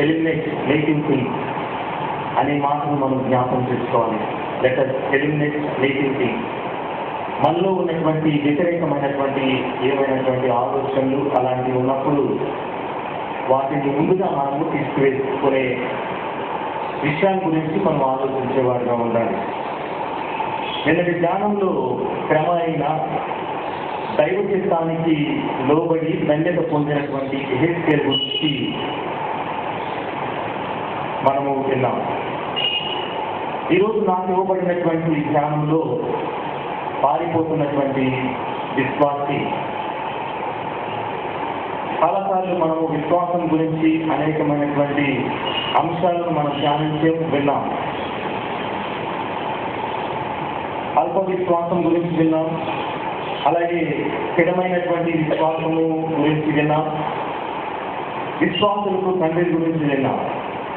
Eliminate negative things అనే మాటను మనం జ్ఞాపకం చేసుకోవాలి. Let us eliminate negative things. మనలో ఉన్నటువంటి వ్యతిరేకమైనటువంటి ఏమైనటువంటి ఆలోచనలు అలాంటివి ఉన్నప్పుడు వాటిని ముందుగా మనము తీసుకువేసుకునే విషయాల గురించి మనం ఆలోచించేవారుగా ఉండాలి. నిన్నటి జ్ఞానంలో క్రమమైన దైవ చిత్తానికి లోబడి ధన్యత పొందినటువంటి యెహెజ్కేలు గురించి మనము విన్నాం. ఈరోజు నాకు ఇవ్వబడినటువంటి ధ్యానంలో పారిపోతున్నటువంటి విశ్వాసి. చాలాసార్లు మనము విశ్వాసం గురించి అనేకమైనటువంటి అంశాలను మనం ధ్యానించే విన్నాం. అల్ప విశ్వాసం గురించి విన్నాం, అలాగే స్థిరమైనటువంటి విశ్వాసము గురించి విన్నాం, విశ్వాసులకు తండ్రి గురించి విన్నాం.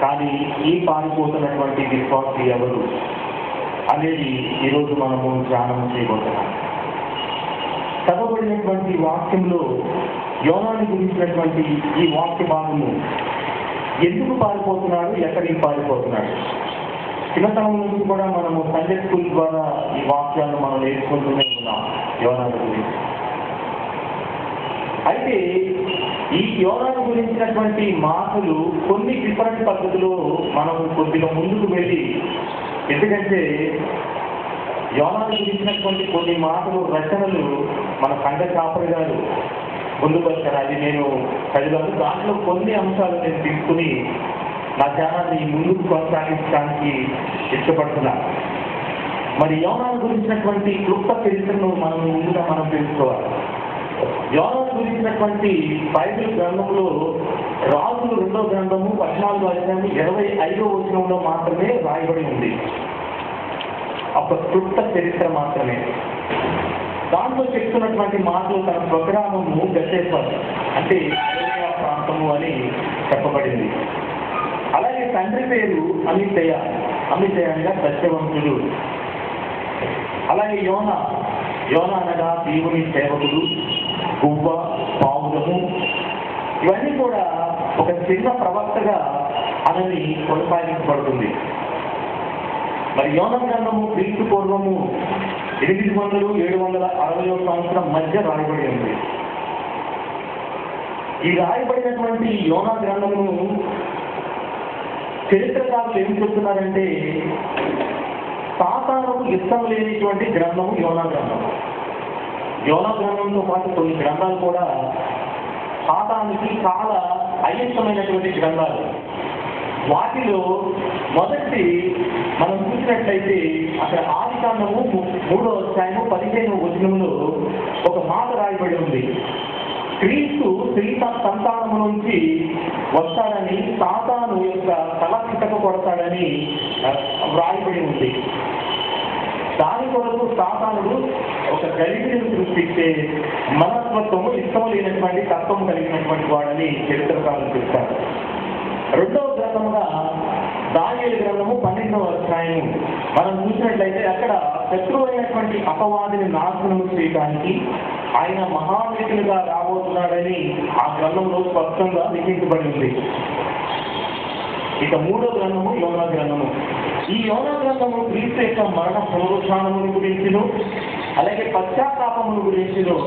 కానీ ఈ పారిపోతున్నటువంటి విశ్వాసి ఎవరు అనేది ఈరోజు మనము ధ్యానం చేయబోతున్నాం. చదవబడినటువంటి వాక్యంలో యోనాని గురించినటువంటి ఈ వాక్య భాగము ఎందుకు పారిపోతున్నాడు, ఎక్కడికి పారిపోతున్నాడు? చిన్నతనం నుంచి కూడా మనము సండే స్కూల్ ద్వారా ఈ వాక్యాలను మనం నేర్చుకుంటూనే ఉన్నాం యోనాని గురించి. అయితే ఈ యోనాను గురించినటువంటి మాటలు కొన్ని డిఫరెంట్ పద్ధతిలో మనం కొద్దిగా ముందుకు వెళ్ళి, ఎందుకంటే యోనాను గురించినటువంటి కొన్ని మాటలు రచనలు మన సంఘ కాపరి గారు ముందుకు వచ్చారు. అది నేను చదివాను. దాంట్లో కొన్ని అంశాలు నేను తీసుకుని నా ధ్యానాన్ని ముందుకు కొనసాగించడానికి ఇష్టపడుతున్నాను. మరి యోనాను గురించినటువంటి క్లుప్త చరిత్రను ముందుగా మనం తెలుసుకోవాలి. యోనాను గురించినటువంటి బైబిల్ గ్రంథంలో రాజులు 2వ గ్రంథము 14వ అధ్యాయం 25వ వచనంలో మాత్రమే రాయబడి ఉంది. ఒక క్లుప్త చరిత్ర మాత్రమే. దాంట్లో చెప్తున్నటువంటి మాటలు తన స్వగ్రామము బెత్షెబా అంటే గలిలయ ప్రాంతము అని చెప్పబడింది. అలాగే తండ్రి పేరు అమిత్తయ అనగా సత్యవంతుడు. అలాగే యోనా అనగా దేవుని సేవకుడు, గువ్వ, పావులము, ఇవన్నీ కూడా ఒక చిన్న ప్రవక్తగా అనని కొనసాగించబడుతుంది. మరి యోనా గ్రంథము క్రీస్తు పూర్వము 800-760 సంవత్సరం మధ్య రాయబడి ఉంది. ఈ రాయబడినటువంటి యోనా గ్రంథము చరిత్రకారులు ఏం చెప్తున్నారంటే సాతానుకు ఇష్టం లేనిటువంటి గ్రంథము యోనా గ్రంథం. యోనా గ్రంథంతో పాటు కొన్ని గ్రంథాలు కూడా సాతానుకి చాలా అయిష్టమైనటువంటి గ్రంథాలు. వాటిలో మొదటి మనం చూసినట్లయితే అక్కడ ఆదికాండము 3వ అధ్యాయము 15వ వచనంలో ఒక మాట రాయబడి ఉంది. క్రీస్తు స్త్రీ సంతానము నుంచి వస్తాడని, సాతాను యొక్క తల కిటక కొడతాడని వ్రాయబడి ఉంది. దాని కొరకు సాతానుడు ఒక గలిబిలిని సృష్టించే మనస్తత్వము, ఇష్టం లేనటువంటి తత్వము కలిగినటువంటి వాడని చరిత్రకారులు చెప్తారు. 2వ గ్రంథముగా దానియేలు గ్రంథము 12వ అధ్యాయం మనం చూసినట్లయితే అక్కడ శత్రువు అయినటువంటి అపవాదిని నాశనం చేయడానికి ఆయన మహావ్యక్తులుగా రాబోతున్నాడని ఆ గ్రంథంలో స్పష్టంగా లిఖించబడి ఉంది. ఇక 3వ గ్రంథము యోనా గ్రంథము. ఈ యోనా గ్రంథము క్రీస్తు యొక్క మరణ పునరుత్థానముల గురించిను అలాగే పశ్చాత్తాపముల గురించిను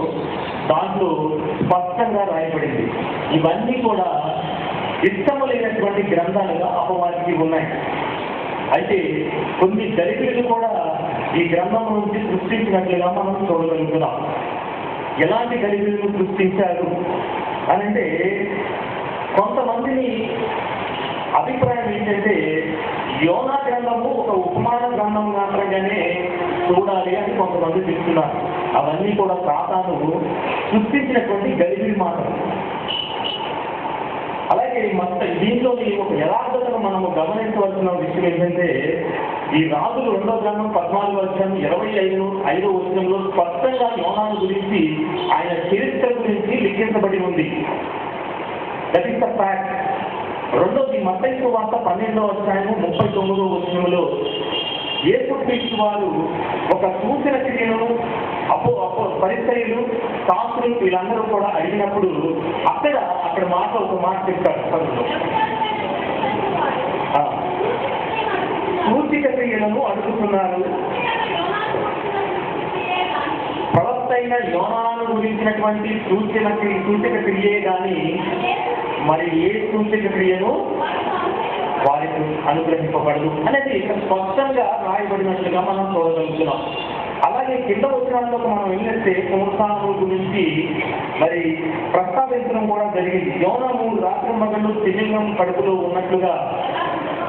దాంట్లో స్పష్టంగా రాయబడింది. ఇవన్నీ కూడా ఇష్టము లేనటువంటి గ్రంథాలుగా అపవాదికి ఉన్నాయి. అయితే కొన్ని గలిబిలు కూడా ఈ గ్రంథం నుంచి సృష్టించినట్లుగా మనం చూడగలుగుతున్నాం. ఎలాంటి గలిబిలను సృష్టించారు అనంటే, కొంతమందిని అభిప్రాయం ఏంటంటే యోనా గ్రంథము ఒక ఉపమాన గ్రంథం మాత్రంగానే చూడాలి అని కొంతమంది చెప్తున్నారు. అవన్నీ కూడా సాతాను సృష్టించినటువంటి గలిబిలి మాటలు. అలాగే దీంట్లోని ఒక యథార్థతను మనము గమనించవలసిన విషయం ఏంటంటే, ఈ రాజులు 2వ గ్రంథం 14వ అధ్యాయం 25వ వచనంలో స్పష్టంగా యోనాను గురించి, ఆయన చరిత్ర గురించి లిఖించబడి ఉంది. That is the fact. రెండోది మత్తయి సువార్త 12వ అధ్యాయం 39వ వచనంలో యేసుక్రీస్తు వారు ఒక సూచన క్రియను పరిసయ్యులు, శాస్త్రులు వీళ్ళందరూ కూడా అడిగినప్పుడు అక్కడ ఒక మాట చెప్తారు. చూస్తున్నారు. ప్రవక్త అయిన యోనాను గురించినటువంటి సూచక క్రియే కానీ మరి ఏ సూచక క్రియను వారికి అనుగ్రహింపబడదు అనేది ఇక్కడ స్పష్టంగా రాయబడినట్లుగా మనం చూడగలుగుతున్నాం. అలాగే కింద వచనాల్లో మనం వెళ్ళిస్తే పునరుత్థానముల గురించి మరి ప్రస్తావించడం కూడా జరిగింది. యోనా 3 రాత్రింబగళ్ళు తిమింగలం కడుపులో ఉన్నట్లుగా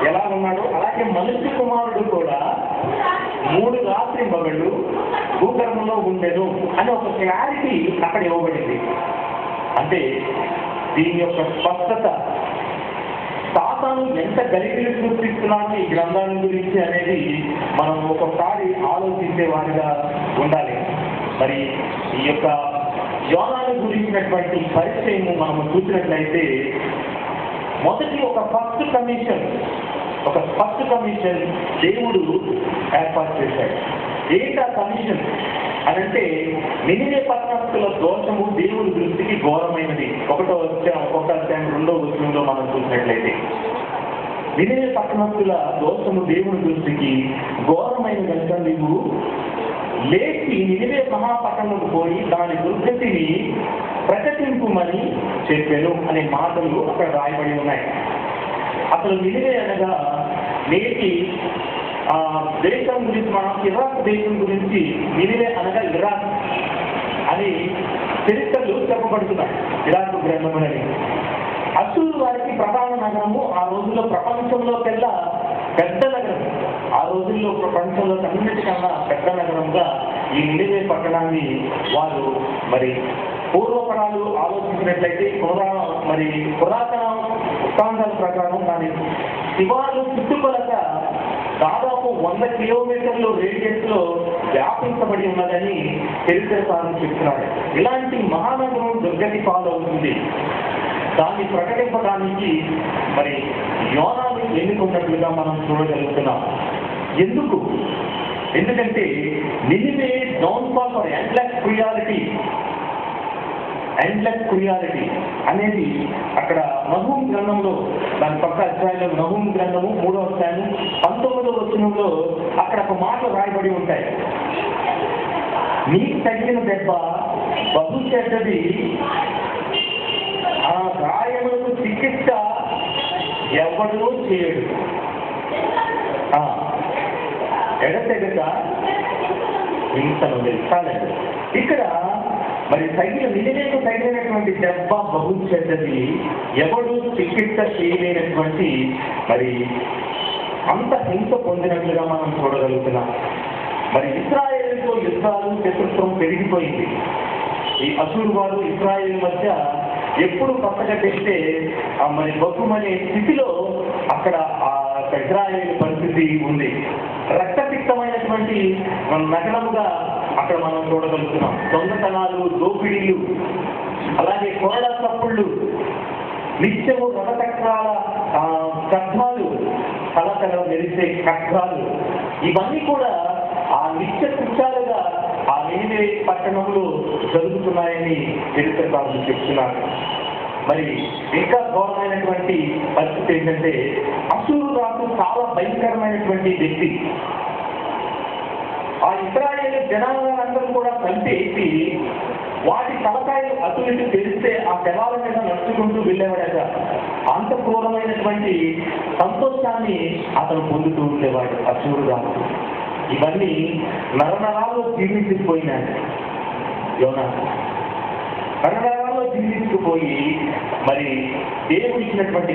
ఎలా ఉన్నాడో అలాగే మనుష్య కుమారుడు కూడా 3 రాత్రింబగళ్ళు భూగర్భంలో ఉండెను అని ఒక క్లారిటీ అక్కడ ఇవ్వబడింది. అంటే దీని యొక్క స్పష్టత సాతాను ఎంత గలిబిలి సృష్టిస్తున్నాడు ఈ గ్రంథాల గురించి అనేది మనం ఒకసారి ఆలోచించే వారిగా ఉండాలి. మరి ఈ యొక్క యోనాను గురించినటువంటి పరిచయము మనము చూసినట్లయితే మొదటి ఒక ఫస్ట్ కమిషన్ దేవుడు ఏర్పాటు చేశాడు. ఏంటి ఆ కమిషన్ అనంటే నినివే పట్టణస్థుల దోషము దేవుడి దృష్టికి ఘోరమైనది. 1వ అధ్యాయం 2వ వచనంలో మనం చూసినట్లయితే నినివే పట్టణస్థుల దోషము దేవుడి దృష్టికి ఘోరమైన కనుక నీవు లేచి నినివే మహాపట్టణంకు పోయి దాని దుర్గతిని ప్రకటింపుమని చెప్పాను అనే మాటలు అక్కడ రాయబడి ఉన్నాయి. అసలు నినివే అనగా నేటి దేశం గురించి మనం ఇరాక్ దేశం గురించి నినివే అనగా ఇరాక్ అని చరిత్రలు చెప్పబడుతున్నాయి. ఇరాక్ గ్రంథములని అసూరు వారికి ప్రధాన నగరము ఆ రోజుల్లో ప్రపంచంలోకెల్లా పెద్ద నగరం. ఆ రోజుల్లో ప్రపంచంలో అన్నిటికన్నా పెద్ద నగరంగా ఈ నినివే పట్టణాన్ని వారు మరి పూర్వపరాలు ఆలోచించినట్లయితే పురాతన వృత్తాంతాల ప్రకారం దాని శివారు చుట్టుకొలక దాదాపు 100 కిలోమీటర్లు రేడియస్ లో వ్యాపించబడి ఉన్నదని చరిత్రకారులు చెప్తున్నాడు. ఇలాంటి మహానగరం దుర్గతి పాలవుతుంది. దాన్ని ప్రకటించడానికి మరి యోనాను ఎన్నుకున్నట్లుగా మనం చూడగలుగుతున్నాం. ఎందుకంటే నినివే డౌన్ఫాల్ ఫర్ ఎండ్లెస్ క్రియాలిటీ అనేది అక్కడ నహూము గ్రంథంలో దాని పక్క అధ్యాయంలో నహూము గ్రంథము 3వ అధ్యాయం 19వ వచనంలో అక్కడ ఒక మాట రాయబడి ఉంటాయి. నీకు తగిన దెబ్బ బహు చెడ్డది, ఆ గాయములకు చికిత్స ఎవడూ చేయడు. ఎడతెగక హింసను చాలండి. ఇక్కడ మరి నిజమేకు తగినటువంటి దెబ్బ బహు చెడ్డది, ఎవడు చికిత్స చేయలేనటువంటి మరి అంత హింస పొందినట్లుగా మనం చూడగలుగుతున్నాం. మరి ఇశ్రాయేలుతో యుద్ధాలు శత్రుత్వం పెరిగిపోయింది. ఈ అసూరు వారు ఇశ్రాయేలు మధ్య ఎప్పుడు పక్కగట్టేస్తే మరి బొక్కుమనే స్థితిలో అక్కడ ఆ ఇశ్రాయేలు పరిస్థితి ఉంది. రక్తపిక్తమైనటువంటి నగరముగా అక్కడ మనం చూడగలుగుతున్నాం. దొంగతనాలు, దోపిడీలు, అలాగే కొరడా తప్పుళ్ళు, నిత్యము రథచక్రాల ఖడ్గాలు, కలకల మెరిసే ఖడ్గాలు, ఇవన్నీ కూడా ఆ నిత్య కృత్యాలుగా ఆ నినివే పట్టణంలో జరుగుతున్నాయని చరిత్రకారులు చెప్తున్నారు. మరి ఇంకా ఘోరమైనటువంటి పరిస్థితి ఏంటంటే అసూరు రాజు చాలా భయంకరమైనటువంటి వ్యక్తి. ఆ ఇశ్రాయేలు జనాంగాలందరూ కూడా కలిపేసి వాటి తలకాయలు అటు ఇటు తెలిస్తే ఆ శవాల మీద నడుచుకుంటూ వెళ్ళేవాడట. అంత క్రూరమైనటువంటి సంతోషాన్ని అతను పొందుతూ ఉండేవాడు అసూరు రాజు. ఇవన్నీ నరనరాల్లో జీవించిపోయినాడు యోనా. నరనరాల్లో జీవించుకుపోయి మరి దేవుడు ఇచ్చినటువంటి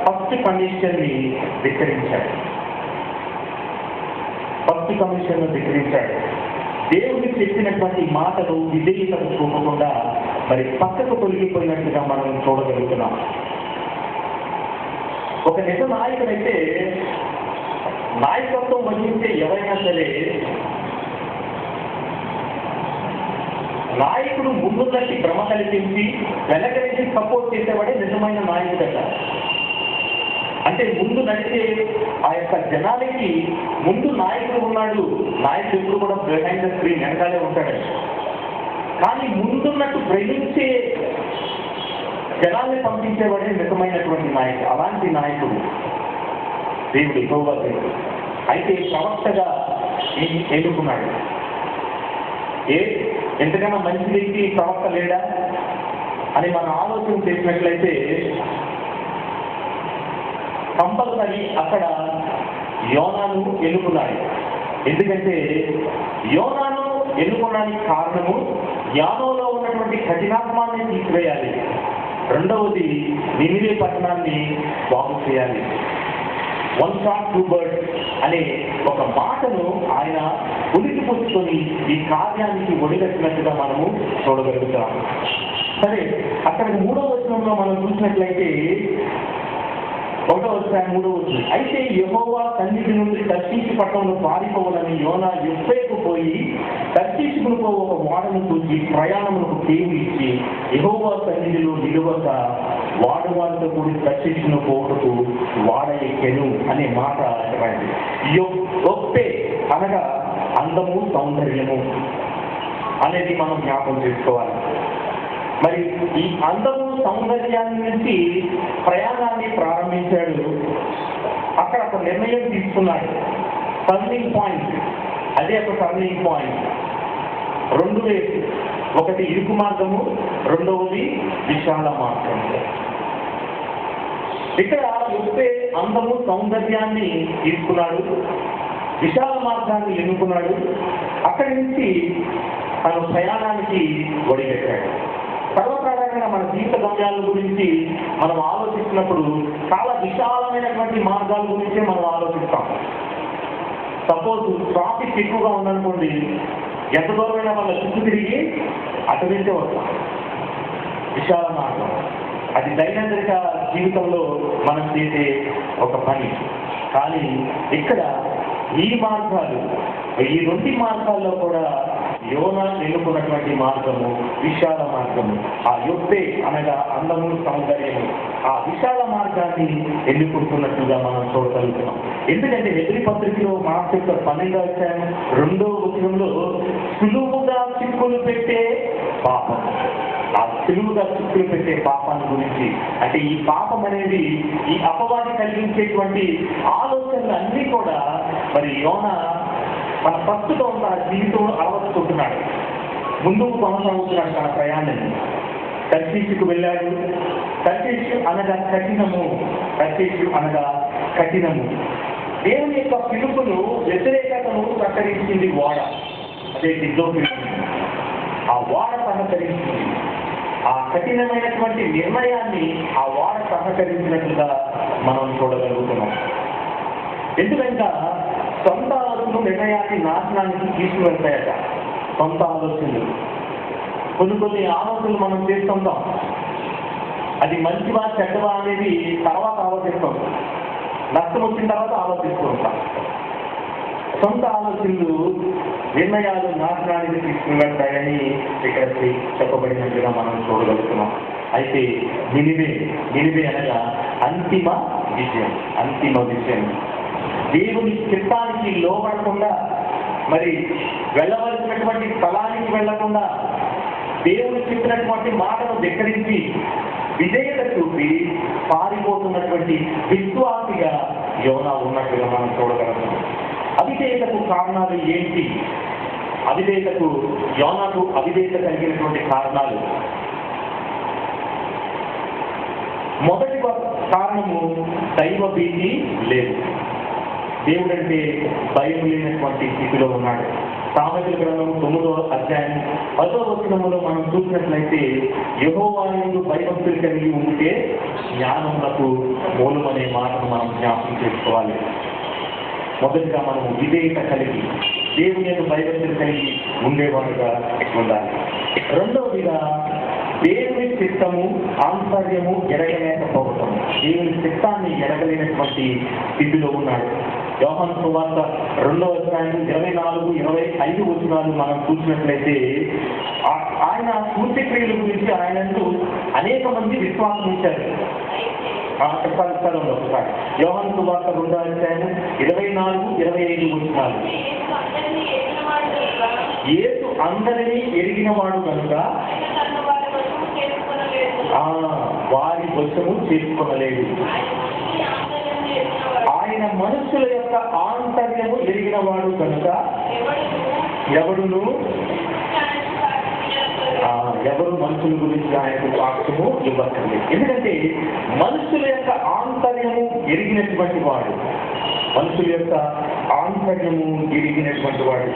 ఫస్ట్ కమిషన్ ని ధిక్కరించాడు. దేవుడికి చెప్పినటువంటి మాటలు విధేయతను చూపకుండా మరి పక్కకు తొలగిపోయినట్టుగా మనం చూడగలుగుతున్నాం. ఒక నిజ నాయకుడైతే నాయకత్వం వహించే ఎవరైనా సరే నాయకుడు ముందున్నట్టు భ్రమ కల్పించి వెనకరించి సపోర్ట్ చేసేవాడే నిజమైన నాయకుడట. అంటే ముందు నడిచే ఆ యొక్క జనాలకి ముందు నాయకుడు ఉన్నాడు. నాయకుడు ఎప్పుడు కూడా బిహైండ్ ద స్క్రీన్ వెనకాలే ఉంటాడు. కానీ ముందున్నట్టు ప్రేమించే జనాల్ని పంపించేవాడే నిజమైనటువంటి నాయకుడు. అలాంటి నాయకుడు దేవుడు యెహోవా దేవుడు. అయితే ప్రవక్తగా ఎన్నుకున్నాడు. ఎంతకన్నా మంచి వ్యక్తి ప్రవక్త లేడా అని మనం ఆలోచన చేసినట్లయితే కంపల్సరీ అక్కడ యోనాను ఎన్నుకున్నాడు. ఎందుకంటే యోనాను ఎన్నుకోవడానికి కారణము యానోలో ఉన్నటువంటి కఠినాత్మాన్ని తీసివేయాలి. రెండవది నినివే పట్టణాన్ని బాగు చేయాలి. వన్ షాట్ టూ బర్డ్స్ అనే ఒక మాటను ఆయన పులికిపుచ్చుకొని ఈ కార్యానికి ఒడిగట్టినట్టుగా మనము చూడగలుగుతాం. సరే, అక్కడ 3వ వచనంలో మనం చూసినట్లయితే 1వ అధ్యాయం 3వ వచనం, అయితే యెహోవా సన్నిధి నుండి తర్షీషు పట్టణంలో పారిపోవాలని యోనా యొప్పేకు పోయి తర్షీషుకు ఒక ఓడను చూసి ప్రయాణములకు పేరు ఇచ్చి యెహోవా సన్నిధిలో నిలువక వాడవారితో కూడి తర్షీషును పోటకు వాడ ఎక్కెను అనే మాట రాయండి. యొప్పే అనగా అందము సౌందర్యము అనేది మనం జ్ఞాపకం చేసుకోవాలి. మరి ఈ అందము సౌందర్యాన్ని నుంచి ప్రయాణాన్ని ప్రారంభించాడు. అక్కడ ఒక నిర్ణయం తీసుకున్నాడు. టర్నింగ్ పాయింట్, అదే ఒక టర్నింగ్ పాయింట్. 2 వైపు, ఒకటి ఇరుకు మార్గము, రెండవది విశాల మార్గం. ఇక్కడ యొప్పే అందము సౌందర్యాన్ని తీసుకున్నాడు, విశాల మార్గాన్ని ఎన్నుకున్నాడు. అక్కడి నుంచి తన ప్రయాణానికి ఒడిగట్టాడు. సర్వసాధారణంగా మన జీవిత గమ్యాల గురించి మనం ఆలోచిస్తున్నప్పుడు చాలా విశాలమైనటువంటి మార్గాల గురించే మనం ఆలోచిస్తాం. సపోజ్ ట్రాఫిక్ ఎక్కువగా ఉందనుకోండి, ఎంత దూరమైనా వాళ్ళ చుట్టూ తిరిగి అటు నుంచే వస్తాం. విశాల మార్గం అది దైనందిక జీవితంలో మనం చేసే ఒక పని. కానీ ఇక్కడ ఈ మార్గాలు, ఈ 2 మార్గాల్లో కూడా యోనా ఎన్నుకున్నటువంటి మార్గము విశాల మార్గము. ఆ యొప్పే అనగా అందము సౌందర్యము, ఆ విశాల మార్గాన్ని ఎన్నుకుంటున్నట్లుగా మనం చూడగలుగుతున్నాం. ఎందుకంటే హెబ్రీ పత్రికలో మార్కు 12వ అధ్యాయం 2వ వచనంలో సులువుగా చిక్కులు పెట్టే పాపం, ఆ సులువుగా చిక్కులు పెట్టే పాపాన్ని గురించి, అంటే ఈ పాపం అనేది ఈ అపవాది కలిగించేటువంటి ఆలోచనలు అన్నీ కూడా మరి యోనా మన ప్రస్తుతం తన జీవితంలో అలవర్చుకుంటున్నాడు. ముందుకు కొనసాగుతున్నాడు తన ప్రయాణాన్ని. తర్షీషుకు వెళ్ళాడు. తర్షీషు అనగా కఠినము, తర్షీషు అనగా కఠినము. దేవుని యొక్క పిలుపును వ్యతిరేకతను ప్రకటించింది ఓడ, అదే దిద్దోపిస్తుంది. ఆ ఓడ సహకరించింది. ఆ కఠినమైనటువంటి నిర్ణయాన్ని ఆ ఓడ సహకరించినట్లుగా మనం చూడగలుగుతున్నాం. ఎందుకంటే సొంత ఆలోచనలు నిర్ణయాన్ని నాశనానికి తీసుకువెళ్తాయట. సొంత ఆలోచనలు, కొన్ని ఆలోచనలు మనం చేస్తుంటాం. అది మంచివా చెడ్డవా అనేది తర్వాత ఆలోచిస్తాం, నష్టం వచ్చిన తర్వాత ఆలోచిస్తూ ఉంటాం. సొంత ఆలోచనలు నిర్ణయాలు నాశనానికి తీసుకువెళ్తాయని ఇక్కడ చెప్పబడినట్టుగా మనం చూడగలుగుతున్నాం. అయితే నినివే అనగా అంతిమ విజయం. దేవుని చిత్తానికి లోబడకుండా, మరి వెళ్ళవలసినటువంటి స్థలానికి వెళ్లకుండా, దేవుని చెప్పినటువంటి మాటను ధిక్కరించి విజేత చూపి పారిపోతున్నటువంటి విశ్వాసిగా యోనా ఉన్నట్టుగా మనం చూడగలుగుతాం. అవిధేయతకు కారణాలు ఏంటి? యోనాకు అవిధేయత కలిగినటువంటి కారణాలు, మొదటి కారణము దైవ భీతి లేదు. దేవుడంటే భయం లేనటువంటి స్థితిలో ఉన్నాడు. సామెతల గ్రంథము 9వ అధ్యాయం 10వ వచనములో మనం చూసినట్లయితే యెహోవా యందు భయభక్తులు కలిగి ఉంటే జ్ఞానమునకు మూలమనే మాటను మనం జ్ఞాపకం చేసుకోవాలి. మొదటిగా మనము విధేయత కలిగి దేవుని యందు భయభక్తులు కలిగి ఉండేవాడుగా ఉండాలి. రెండవదిగా దేవుని చిత్తము ఆంతర్యము ఎరగలేకపోవటం. దేవుని చిత్తాన్ని ఎరగలేనటువంటి స్థితిలో ఉన్నాడు. యోహాను సువార్త 2వ అధ్యాయం 24, 25 వచనాలు మనం చూసినట్లయితే ఆయన సూచక్రియల గురించి ఆయనంటూ అనేక మంది విశ్వాసం ఉంచారు. చెప్పాలి ఒకసారి. యోహాను సువార్త 2వ అధ్యాయం 24, 25 వచనాలు. యేసు అందరినీ ఎరిగినవాడు కనుక వారి వశము చేసుకొనలేదు. ఆయన మనుషుల యొక్క ఆంతర్యము ఎరిగిన వాడు కనుక ఎవరు మనుషుల గురించి ఆయనకు సాక్ష్యము ఇవ్వక్కర్లేదు. ఎందుకంటే మనుషుల యొక్క ఆంతర్యము ఎరిగినటువంటి వాడు, మనుషుల యొక్క ఆంతర్యము ఎరిగినటువంటి వాడు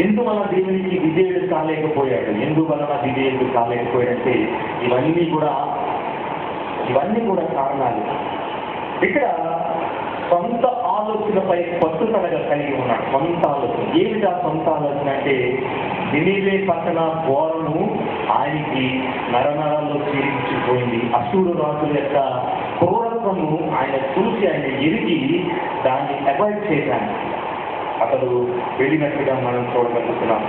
ఎందువల్ల దేవునికి విధేయుడు కాలేకపోయాడు, ఎందువలన విధేయుడు కాలేకపోయాడంటే ఇవన్నీ కూడా కారణాలు. ఇక్కడ సొంత ఆలోచనపై పట్టుదలగా కలిగి ఉన్నాడు. సొంత ఆలోచన ఏమిటా సొంత ఆలోచన అంటే నినివే పట్టణ ఘోరము ఆయనకి నరనరాల్లో చేరించిపోయింది. అశూరు రాజుల యొక్క క్రూరత్వము ఆయన చూసి ఆయన ఎరిగి దాన్ని అవాయిడ్ చేశాను. అతడు వెళ్ళినట్టుగా మనం చూడగలుగుతున్నాం.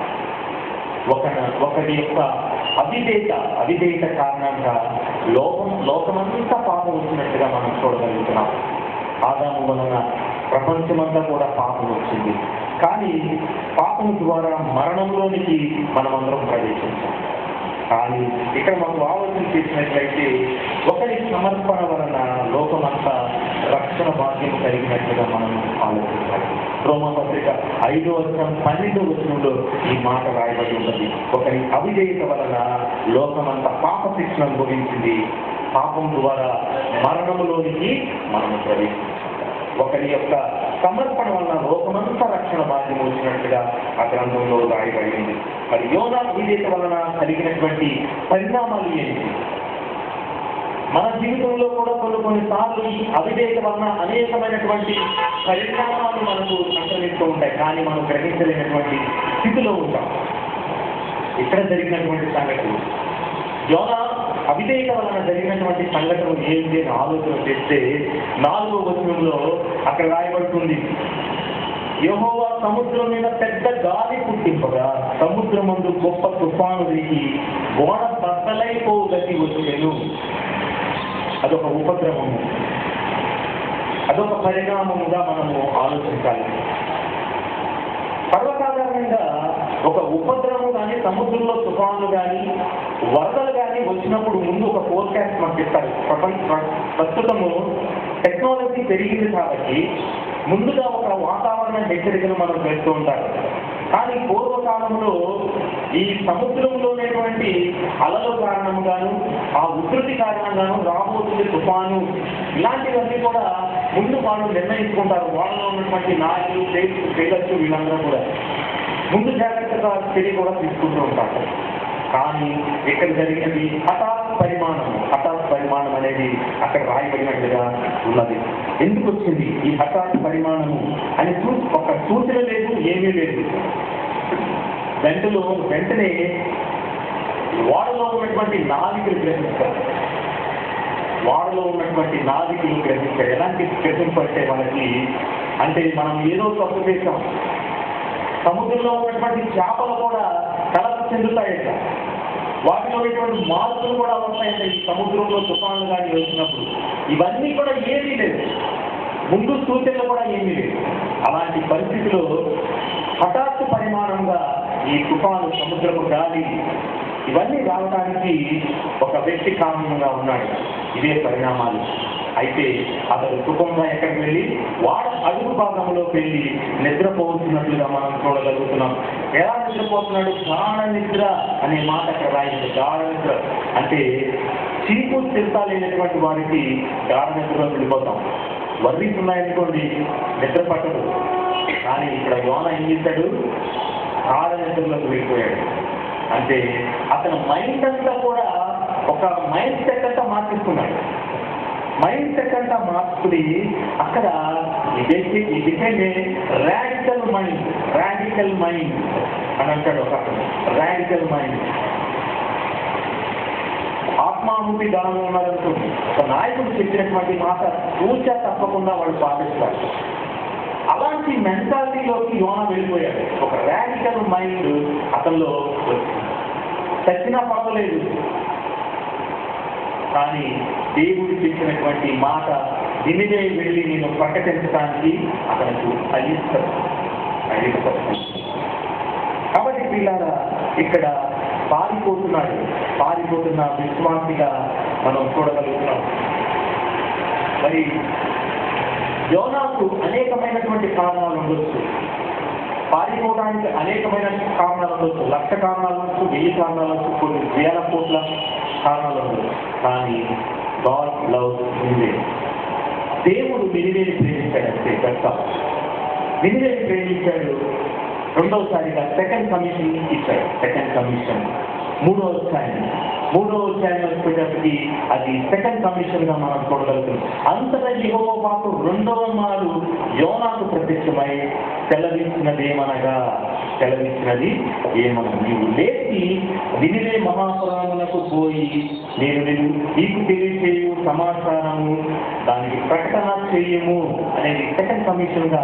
ఒకరి యొక్క అవిధేయత కారణంగా లోకమంతా పాపం వచ్చినట్టుగా మనం చూడగలుగుతున్నాం. ఆదాము వలన ప్రపంచమంతా కూడా పాపం వచ్చింది. కానీ పాపం ద్వారా మరణంలోనికి మనమందరం ప్రవేశించాం. కానీ ఇక్కడ మనం ఆలోచన చేసినట్లయితే ఒకరి సమర్పణ వలన లోకమంతా రక్షణ భాగ్యం కలిగినట్లుగా మనం ఆలోచించాలి. రోమపత్రిక 5:12 ఈ మాట రాయబడి ఉన్నది. ఒకరి అవిధేయత వలన లోకమంతా పాప శిక్షణ అనుభవించింది. పాపం ద్వారా మరణంలోనికి మనము ప్రవేశించాం. ఒకరి యొక్క సమర్పణ వలన లోకమంతా రక్షణ భాగ్యం వచ్చినట్టుగా ఆ గ్రంథంలో రాయబడింది. మరి యోనా అవిధేయత వలన కలిగినటువంటి పరిణామాలు ఏంటి? మన జీవితంలో కూడా కొన్నిసార్లు ఈ అవిధేయత వలన అనేకమైనటువంటి పరిణామాలు మనకు సంక్రమిస్తూ ఉంటాయి. కానీ మనం గ్రహించలేనటువంటి స్థితిలో ఉంటాం. ఇక్కడ జరిగినటువంటి సంఘటనలు, యోనా అవిధేయత వలన జరిగినటువంటి సంఘటన ఏంటి అని ఆలోచన చేస్తే 4వ వచనంలో అక్కడ రాయబడుతుంది, యెహోవా సముద్రం మీద పెద్ద గాలి పుట్టింపగా సముద్రమందు గొప్ప తుఫాను దిగి గోడ బద్దలైపోవు గతి వచ్చెను. అదొక ఉపద్రవము, అదొక పరిణామముగా మనము ఆలోచించాలి. సర్వసాధారణంగా ఒక ఉపద్రవం కానీ, సముద్రంలో తుఫాన్లు కానీ, వరదలు కానీ వచ్చినప్పుడు ముందు ఒక ఫోర్కాస్ట్ మనకి ఇస్తారు. ప్రస్తుతము టెక్నాలజీ పెరిగింది కాబట్టి ముందుగా ఒక వాతావరణ హెచ్చరికను మనం చేస్తూ ఉంటారు. కానీ పూర్వకాలంలో ఈ సముద్రంలోనేటువంటి అలల కారణంగాను, ఆ ఉధృతి కారణంగాను రాబోతుంది తుఫాను, ఇలాంటివన్నీ కూడా ముందు వాళ్ళు నిర్ణయించుకుంటారు. వాళ్ళలో ఉన్నటువంటి నాయకులు, తేజస్సు వీళ్ళందరూ కూడా ముందు జాగ్రత్తగా చర్య కూడా తీసుకుంటూ ఉంటారు. కానీ ఇక్కడ జరిగినది హఠాత్ పరిమాణం అనేది అక్కడ రాయబడినట్టుగా ఉన్నది. ఎందుకు వచ్చింది ఈ హఠాత్ పరిమాణము అని ఒక సూచన లేదు, ఏమీ లేదు. వెంటనే వాడలో ఉన్నటువంటి నావికులు గ్రహిస్తారు. ఎలాంటి గ్రహింపడితే మనకి అంటే మనం ఏదో తప్పు చేసాం. సముద్రంలో ఉన్నటువంటి చేపలు కూడా కలత చెందుతాయట. వాటిలో ఉన్నటువంటి మార్పులు కూడా వస్తాయంట. ఈ సముద్రంలో తుఫాన్లు కానీ వచ్చినప్పుడు ఇవన్నీ కూడా ఏమీ లేదు, ముందు సూచనలు కూడా ఏమీ లేదు. అలాంటి పరిస్థితిలో హఠాత్తు పరిమాణంగా ఈ తుఫాను, సముద్రపు గాలి ఇవన్నీ రావడానికి ఒక వ్యక్తి కారణంగా ఉన్నాడు. ఇదే పరిణామాలు. అయితే అతడు సుఖంగా ఎక్కడికి వెళ్ళి వాడ అడుగు భాగంలోకి వెళ్ళి నిద్రపోతున్నట్లుగా మనం చూడగలుగుతున్నాం. ఎలా నిద్రపోతున్నాడు? గాఢ నిద్ర అనే మాట అక్కడ రాయింది. గాఢ నిద్ర అంటే చీపు స్థిరత లేనటువంటి వారికి గాఢ నిద్రలో వెళ్ళిపోతాం. వర్రీస్ ఉన్నాయనుకోండి, నిద్ర పట్టదు. కానీ ఇక్కడ యోనా ఏం చేశాడు? గాఢ నిద్రలోకి వెళ్ళిపోయాడు. అంటే అతని మైండ్ అంతా కూడా ఒక మైండ్ సెట్ అంతా మార్చుకున్నాడు. మైండ్ సెట్ అంతా మార్చుకుని అక్కడ రాడికల్ మైండ్ అని అంటాడు. ఒక రాడికల్ మైండ్, ఆత్మాహుతి దానం ఉన్నారనుకోండి. ఒక నాయకుడు చెప్పినటువంటి మాట చూచా తప్పకుండా వాళ్ళు పాటిస్తారు. అలాంటి మెంటాలిటీలోకి యోనా వెళ్ళిపోయాడు. ఒక రాడికల్ మైండ్ అతనిలో చచ్చినా పర్వాలేదు, కానీ దేవుడు చెప్పినటువంటి మాట నినివే వెళ్ళి నేను ప్రకటించడానికి అతనికి అయిస్తారు. కాబట్టి పిల్లల ఇక్కడ పారిపోతున్న విశ్వాసిగా మనం చూడగలుగుతున్నాం. మరి యోనా యోనాకు అనేకమైనటువంటి కారణాలు ఉండొచ్చు, పారిపోవడానికి అనేకమైన కారణాలు ఉండొచ్చు, 1,00,000 కారణాలు ఉండొచ్చు, 1000 కారణాలు ఉండొచ్చు, కొన్ని వేల కోట్ల కారణాలు ఉండొచ్చు. కానీ గాడ్ లవ్ నినివే. దేవుడు నినివేని ప్రేమించాడు అంతే. నినివేని ప్రేమించాడు. రెండవసారిగా సెకండ్ కమిషన్ ఇచ్చాడు. సెకండ్ కమిషన్ మూడవ అధ్యాయం వచ్చేటప్పటికి అది సెకండ్ కమిషన్ గా మనం చూడగలుగుతాం. అంతటా యెహోవా వాక్కు రెండవ మారు యోనాకు ప్రత్యక్షమై సెలవిచ్చినది ఏమనగా, నీవు లేచి నినివే మహాపురమునకు పోయి నేను నీకు తెలియచేయు సమాచారము దానికి ప్రకటన చేయము అనేది సెకండ్ కమిషన్ గా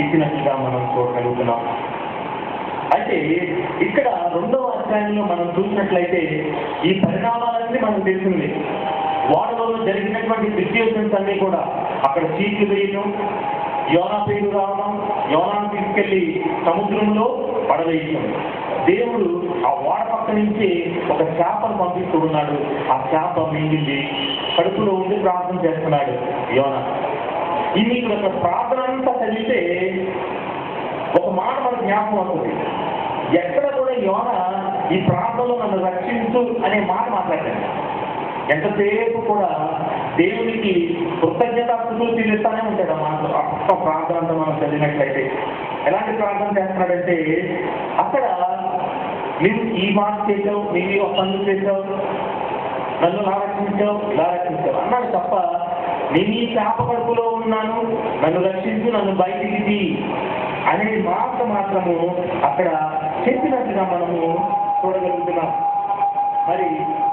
ఇచ్చినట్టుగా మనం చూడగలుగుతున్నాం. అయితే ఇక్కడ రెండవ అధ్యాయంలో మనం చూసినట్లయితే ఈ పరిణామాలన్నీ మనకు తెలిసింది. వాడలో జరిగినటువంటి సిచ్యువేషన్స్ అన్నీ కూడా, అక్కడ చీట్లు వేయడం, యోనా పేరు రావడం, యోనాను తీసుకెళ్లి సముద్రంలో పడవేయడం, దేవుడు ఆ వాడ పక్క నుంచి ఒక చేపను పంపిస్తూ ఉన్నాడు. ఆ చేప మింగింది, కడుపులో ఉండి ప్రార్థన చేస్తున్నాడు యోనా. ఈ మీకు ఒక ప్రార్థన అంతా చదివితే ఒక మాట మనకు జ్ఞాపకం అవుతుంది. ఎక్కడ కూడా యోనా ఈ ప్రాంతంలో నన్ను రక్షించు అనే మాట మాట్లాడాడు. ఎంతసేపు కూడా దేవునికి కృతజ్ఞతాస్తుతులు చెల్లిస్తానే ఉంటాడు. ఆ మాట ప్రార్థన అంతా మనం చదివినట్లయితే ఎలాంటి ప్రార్థన చేస్తున్నాడంటే, అక్కడ నీవు ఈ మాట చేసావు, నీవు ఒక పనులు చేసావు, నన్ను ఇలా రక్షించావు అన్నాడు తప్ప, నేను ఈ చేప కడుపులో ఉన్నాను, నన్ను రక్షించు, నన్ను బయటికి తీ అనే మాట మాత్రము అక్కడ చెప్పినట్టుగా మనము చూడగలుగుతున్నాం. మరి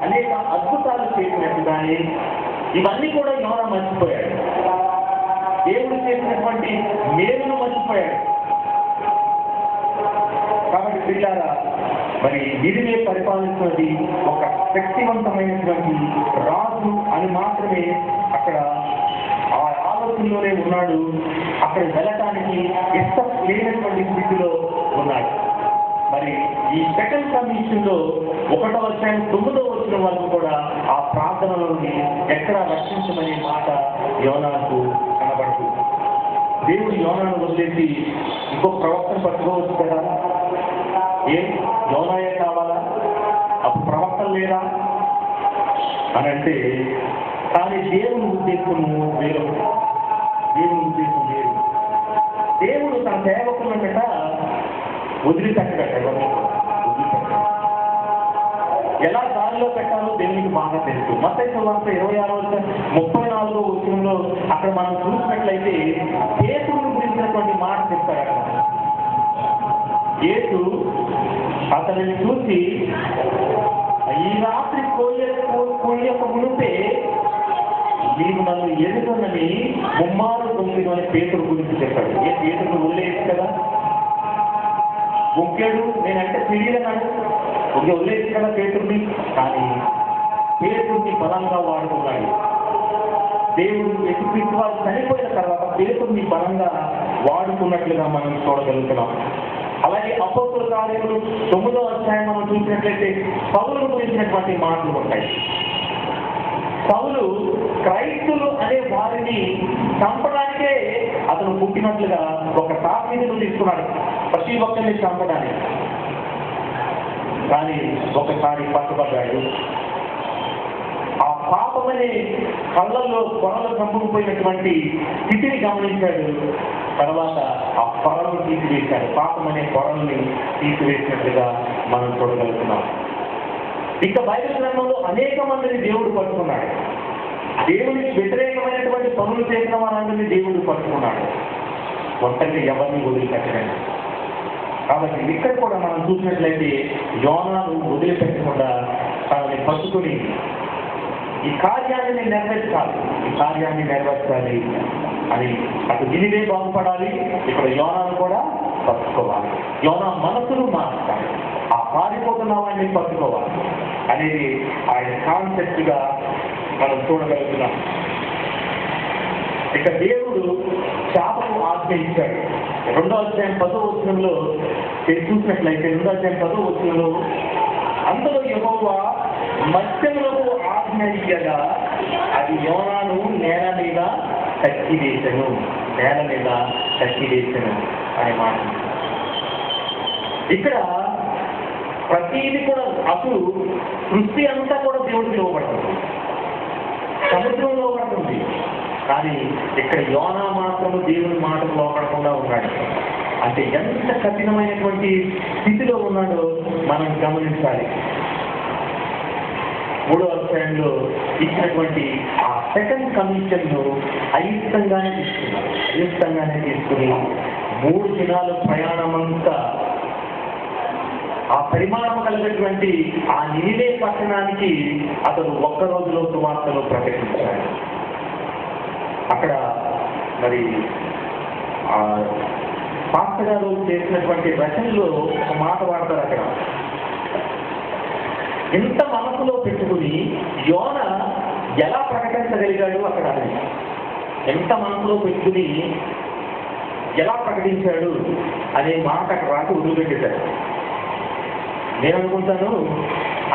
అనేక అద్భుతాలు చేసినట్టుగానే ఇవన్నీ కూడా యోనా మర్చిపోయాడు. దేవుడు చేసినటువంటి మేలును మర్చిపోయాడు. కాబట్టి పిల్లారా, మరి నినివే పరిపాలిస్తున్నది ఒక శక్తివంతమైనటువంటి రాజు అని మాత్రమే అక్కడ ఆ ఆలోచనలోనే ఉన్నాడు. అక్కడ వెళ్ళటానికి ఇష్టం లేనటువంటి స్థితిలో ఉన్నాడు. మరి ఈ సెకండ్ కమిషన్ లో 1వ అధ్యాయం 9వ వచనం వరకు కూడా ఆ ప్రార్థనలోని ఎక్కడ రక్షించమనే మాట యోనాకు కనబడుతుంది. దేవుడు యోనాను వదిలేసి ఇంకో ప్రవక్తను పట్టుకోవచ్చు కదా, యోనాయే కావాలా, అప్పుడు ప్రవక్తలు లేదా అని అంటే, కానీ దేవుని ఉద్దేశము వేరు. దేవుడు తన సేవకులన్నట వదిలిపెట్టగట. ఎలా దారిలో పెట్టాలో దేవునికి బాగా తెలుసు. మత్తయి సువార్త 26:34 వచనంలో అక్కడ మనం చూసినట్లయితే యేసును గురించినటువంటి మాట చెప్తాడు. అక్కడ యేసు అతనిని చూసి, ఈ రాత్రి కోయక మునిపే నీవు నన్ను ఎదుగునని 3 అని పేతురు గురించి చెప్పాడు. పేతురు వదిలేసి కదా, ఒక్కేడు నేనంటే తెలియదన్నాడు, వదిలేసి కదా పేతుర్ని. కానీ పేతుర్ని బలంగా వాడుకున్నాడు. దేవుడు యేసుక్రీస్తు వారు చనిపోయిన తర్వాత పేతుర్ని బలంగా వాడుకున్నట్లుగా మనం చూడగలుగుతున్నాం. అలాగే అపోస్తలుల కార్యములు 9వ అధ్యాయం మనం చూసినట్లయితే పౌలును గురించినటువంటి మాటలు ఉంటాయి. పౌలు క్రైస్తులు అనే వారిని చంపడానికే అతను పుట్టినట్లుగా ఒక తాకీదును తీసుకున్నాడు, ప్రతి ఒక్కరిని చంపడానికి. కానీ ఒకసారి పట్టుబడ్డాడు. ఆ పాపమనే కళ్ళల్లో పొరలు చంపుకుపోయినటువంటి స్థితిని గమనించాడు. తర్వాత ఆ పొరను తీసివేశాడు. పాపం అనే పొరల్ని తీసివేసినట్లుగా మనం చూడగలుగుతున్నాం. ఇంకా బైబిల్ గ్రంథంలో అనేక మందిని దేవుడు పట్టుకున్నాడు. దేవునికి వ్యతిరేకమైనటువంటి పనులు చేసిన వారందరినీ దేవుడు పట్టుకున్నాడు. ఒంటరిగా ఎవరిని వదిలిపెట్టలేదు. కాబట్టి ఇక్కడ కూడా మనం చూసినట్లయితే యోనాను వదిలిపెట్టకుండా తనని పట్టుకుని ఈ కార్యాన్ని నెరవేర్చాలి అని అటు నినివే బాగుపడాలి, ఇక్కడ యోనాను కూడా పట్టుకోవాలి. యోనా మనసును మార్చాలి, ఆ పారిపోతున్న వాడిని పట్టుకోవాలి అనేది ఆయన కాన్సెప్ట్ గా మనం చూడగలుగుతున్నాం. ఇక దేవుడు చేపకు ఆజ్ఞ ఇచ్చాడు. 2వ అధ్యాయం 10వ వచనంలో చూసినట్లయితే 2వ అధ్యాయం 10వ వచనంలో, అందులో యెహోవా మత్స్యములకు ఆజ్ఞ ఇయ్యగా అది యోనాను నేల మీద కక్కి వేసెను, నేల మీద కక్కి వేసెను అనే మాట. ఇక్కడ ప్రతిదీ కూడా అసలు సృష్టి అంతా కూడా దేవుడికి లోబడుతుంది, సముద్రం లోబడుతుంది. కానీ ఇక్కడ యోనా మాత్రము దేవుని మాటకు లోపడకుండా ఉన్నాడు. అంటే ఎంత కఠినమైనటువంటి స్థితిలో ఉన్నాడో మనం గమనించాలి. 3వ అధ్యాయంలో ఇచ్చినటువంటి ఆ సెకండ్ కమిషన్ ను అయిష్టంగానే తీసుకుని 3 దినాల ప్రయాణం అంతా ఆ పరిమాణం కలిగినటువంటి ఆ నినివే పట్టణానికి అతను ఒక్క రోజులో సువార్తను ప్రకటించాడు. అక్కడ మరి పాస్టర్ గారు చేసినటువంటి రచనలో ఒక మాట వాడతారు. అక్కడ ఎంత మనసులో పెట్టుకుని యోన ఎలా ప్రకటించగలిగాడు, అక్కడ ఎంత మనసులో పెట్టుకుని ఎలా ప్రకటించాడు అనే మాట అక్కడ రాసి వదిలిపెట్టారు. నేను అనుకుంటాను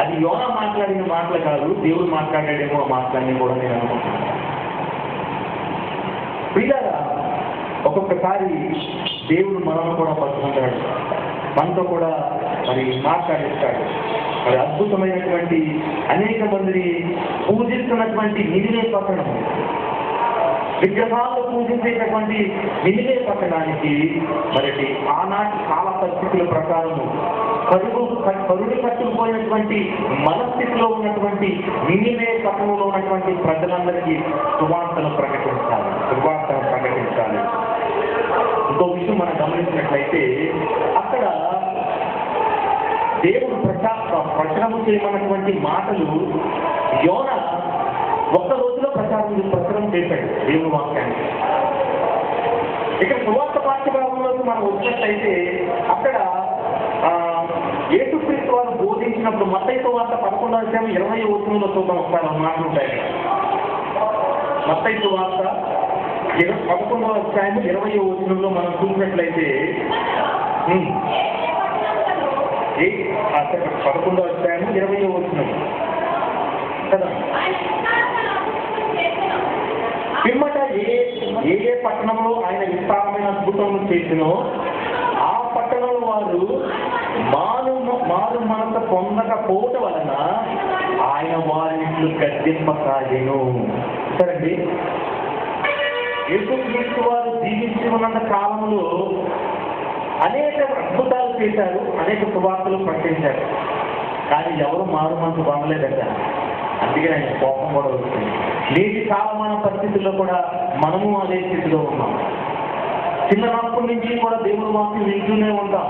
అది యోన మాట్లాడిన మాటలు కాదు, దేవుడు మాట్లాడాడేమో ఆ మాటలన్నీ కూడా నేను అనుకుంటున్నాను. ప్రియులారా, ఒక్కొక్కసారి దేవుడు మనల్ని కూడా పట్టుకుంటాడు, మనతో కూడా మరి మాట్లాడిస్తాడు. మరి అద్భుతమైనటువంటి అనేక మందిని పూజిస్తున్నటువంటి నినివే పట్టణం, విగ్రహాలు పూజించేటటువంటి నినివే పట్టణానికి మరి ఆనాటి కాల పరిస్థితుల ప్రకారము కరుడు కట్టుకుపోయినటువంటి మనస్థితిలో ఉన్నటువంటి నినివే పట్టణంలో ఉన్నటువంటి ప్రజలందరికీ సువార్తను ప్రకటించాలి. ఇంకో విషయం మనం గమనించినట్లయితే అక్కడ దేవుడు ప్రచారము చేయమన్నటువంటి మాటలు యోన ఒక్క రోజులో ప్రచారం చేశాడు దేవుని వాక్యాన్ని. ఇక్కడ సువార్త పాఠ్యభాగంలోకి మనం వచ్చినట్లయితే అక్కడ యేసుక్రీస్తు వారు బోధించినప్పుడు మత్తయి సువార్త 11వ అధ్యాయం 20వ వచనంలో చూద్దాం. ఒకసారి మాటలు ఉంటాయి. మత్తయి సువార్త 11వ అధ్యాయం 20వ వచనంలో మనం చూసినట్లయితే 11వ అధ్యాయం 20వ వచనం కదా. పిమ్మట ఏ పట్టణంలో ఆయన విస్తారమైన అద్భుతములు చేసినో ఆ పట్టణంలో వారు మారు మనసు పొందకపోవటం వలన ఆయన వారిని గద్దింపసాగెను. సరండి, యేసుక్రీస్తు వారు జీవించి ఉన్నంత కాలంలో అనేక అద్భుతాలు చేశారు, అనేక సువార్తలు ప్రకటించారు. కానీ ఎవరు మారు మనసు పొందలేదట. అందుకే ఆయన కోపం కూడా వస్తుంది. నేటి కాలమాన పరిస్థితుల్లో కూడా మనము అదే స్థితిలో ఉన్నాం. చిన్నప్పటి నుంచి కూడా దేవుని వాక్యం వింటూనే ఉంటాం.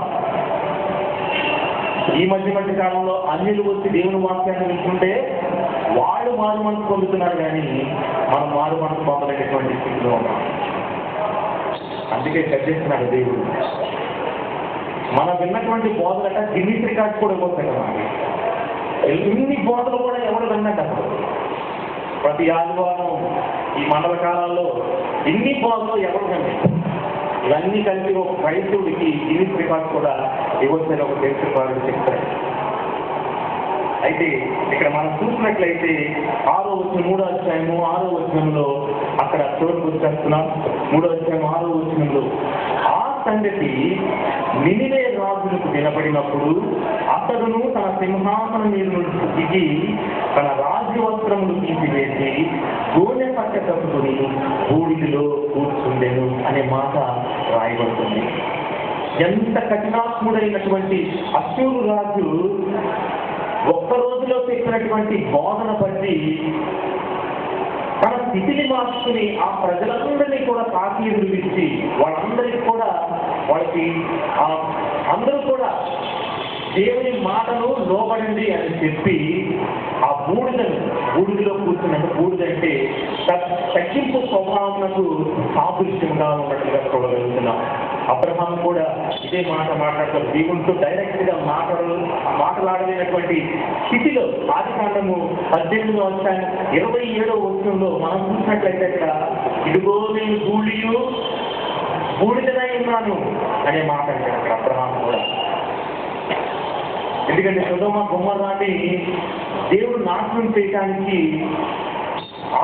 ఈ మధ్య కాలంలో అన్యులు వచ్చి దేవుని వాక్యాన్ని వింటుంటే వాళ్ళు మారు మనసు పొందుతున్నారు, కానీ మనం మారు మనసు పొందలేనటువంటి స్థితిలో ఉన్నాం. అందుకే చర్చిస్తున్నాడు దేవుడు. మనం విన్నటువంటి బోధలట గిన్నీస్ రికార్డ్స్ కూడా పోతాయి కదా. ఇన్ని బోధలు కూడా ఎవరు విన్నట్టు అప్పుడు ప్రతి ఆదివారం ఈ మండల కాలాల్లో ఇన్ని బోధలు ఎవరు విన్నారు? ఇవన్నీ కలిసి ఒక క్రైస్తవుడికి గిన్నీస్ రికార్డ్స్ కూడా ఇవ్వచ్చని ఒక దేశపాడు చెప్తారు. అయితే ఇక్కడ మనం చూసినట్లయితే 6వ వచనం 3వ అధ్యాయము 6వ వచనంలో అక్కడ చోటు గుర్తిస్తున్నాం. 3వ అధ్యాయం 6వ వచనంలో ఆ సంగతి నినివే రాజులకు వినపడినప్పుడు అతడును తన సింహాసనం మీద నుంచి దిగి తన రాజ్య వస్త్రములు తీసివేసి గోనె పట్ట కప్పుకొని బూడిదలో కూర్చుండెను అనే మాట రాయబడుతుంది. ఎంత కఠినాత్ముడైనటువంటి అశ్షూరు రాజు ఒక్క రోజులో చెప్పినటువంటి బోధన బట్టి తన స్థితిని మార్చుకుని ఆ ప్రజలందరినీ కూడా తాకీదులు ఇచ్చి వాళ్ళందరికీ కూడా వాళ్ళకి అందరూ కూడా దేవుని మాటను లోబడండి అని చెప్పి ఆ బూడిదలో కూర్చున్నట్టు, బూడిదంటే తగ్గింపు స్వభావమునకు సాదృశ్యంగా ఉన్నట్లుగా చూడగలుగుతున్నాం. అబ్రహాం కూడా ఇదే మాట మాట్లాడతారు. దేవునితో డైరెక్ట్ గా మాట్లాడలేనటువంటి స్థితిలో ఆదికాండము 18వ అధ్యాయం 27వ వచనంలో మనం చూసినట్లయితే అక్కడ ఇదిగో నేను బూడిదనై ఉన్నాను అనే మాట అంటాడు అక్కడ అబ్రహాం కూడా. ఎందుకంటే సొదొమ గొమొర్రాని దేవుడు నాశనం చేయడానికి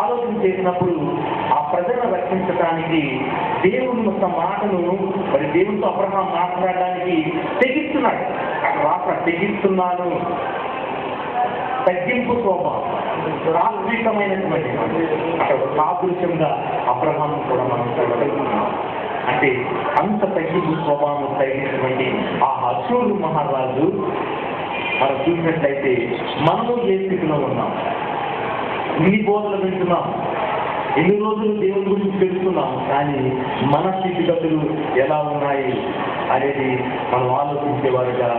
ఆలోచన చేసినప్పుడు ఆ ప్రజలను రక్షించడానికి దేవుని యొక్క మాటను మరి దేవునితో అబ్రహాం మాట్లాడడానికి తెగిస్తున్నాడు. అక్కడ రాత్ర తెగిస్తున్నాను, తగ్గింపు స్వభావం, సాత్వికమైనటువంటి అక్కడ సాదృశ్యంగా అబ్రహాం కూడా మనం చూడగలుగుతున్నాం. అంటే అంత తగ్గింపు స్వభావం కలిగినటువంటి ఆ అశూరు మహారాజు మనం చూసినట్లయితే మనము ఏ స్థితిలో ఉన్నాం, ఇన్ని బోధలు వింటున్నాం, ఎన్ని రోజులు దేవుని గురించి తెలుసుకున్నాం, కానీ మన స్థితిగతులు ఎలా ఉన్నాయి అనేది మనం ఆలోచించేవారుగా